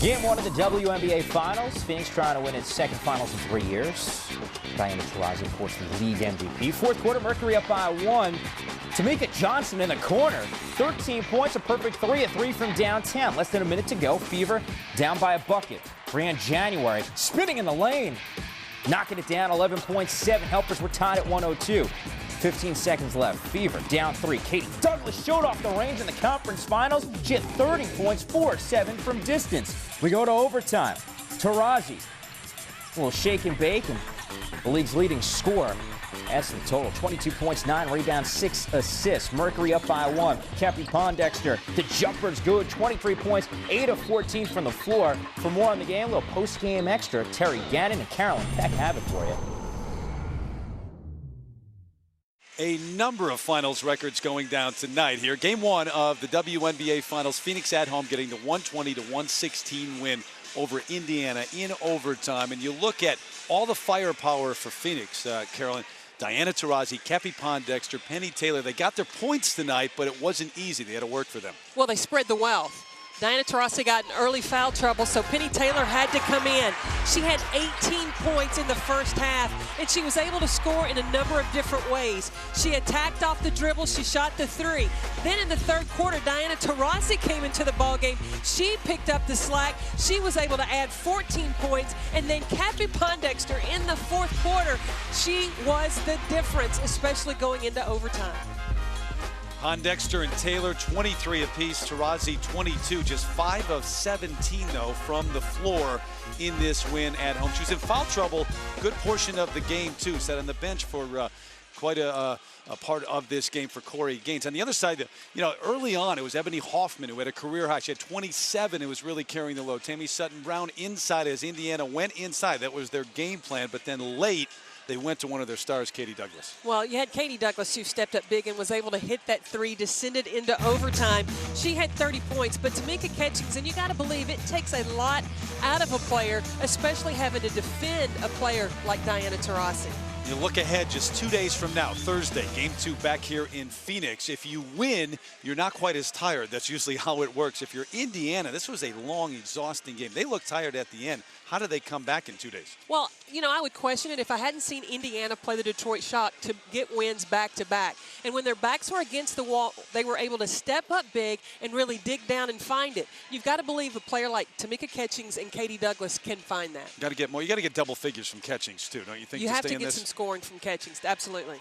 Game one of the WNBA Finals. Phoenix trying to win its second finals in 3 years. Diana Taurasi, of course, the league MVP. Fourth quarter, Mercury up by 1. Tamika Johnson in the corner. 13 points, a perfect 3 at 3 from downtown. Less than a minute to go. Fever down by a bucket. Brianne January spinning in the lane. Knocking it down, 11.7. Helpers were tied at 102. 15 seconds left. Fever down 3. Katie Douglas showed off the range in the conference finals. She had 30 points, 4-7 from distance. We go to overtime. Taurasi, a little shake and bake, and the league's leading scorer. That's the total. 22 points, 9 rebounds, 6 assists. Mercury up by 1. Cappy Pondexter, the jumper's good. 23 points, 8 of 14 from the floor. For more on the game, a little post-game extra. Terry Gannon and Carolyn Peck have it for you. A number of finals records going down tonight here. Game one of the WNBA Finals. Phoenix at home getting the 120-116 win over Indiana in overtime. And you look at all the firepower for Phoenix, Carolyn. Diana Taurasi, Cappy Pondexter, Penny Taylor. They got their points tonight, but it wasn't easy. They had to work for them. Well, they spread the wealth. Diana Taurasi got in early foul trouble, so Penny Taylor had to come in. She had 18 points in the first half, and she was able to score in a number of different ways. She attacked off the dribble. She shot the 3. Then in the third quarter, Diana Taurasi came into the ballgame. She picked up the slack. She was able to add 14 points, and then Cappy Pondexter in the fourth quarter, she was the difference, especially going into overtime. Pondexter and Taylor, 23 apiece. Taurasi, 22. Just 5 of 17, though, from the floor in this win at home. She was in foul trouble good portion of the game, too. Sat on the bench for quite a part of this game for Corey Gaines. On the other side, early on, it was Ebony Hoffman who had a career high. She had 27 and was really carrying the load. Tammy Sutton-Brown inside as Indiana went inside. That was their game plan, but then late, they went to one of their stars, Katie Douglas. Well, you had Katie Douglas, who stepped up big and was able to hit that 3, descended into overtime. She had 30 points, but Tamika Catchings, and you got to believe it takes a lot out of a player, especially having to defend a player like Diana Taurasi. You look ahead just 2 days from now, Thursday, Game 2 back here in Phoenix. If you win, you're not quite as tired. That's usually how it works. If you're Indiana, this was a long, exhausting game. They looked tired at the end. How do they come back in 2 days? Well, I would question it if I hadn't seen Indiana play the Detroit Shock to get wins back-to-back. And when their backs were against the wall, they were able to step up big and really dig down and find it. You've got to believe a player like Tamika Catchings and Katie Douglas can find that. Got to get more. You got to get double figures from Catchings, too, don't you think? You have to get some scoring from Catchings, absolutely.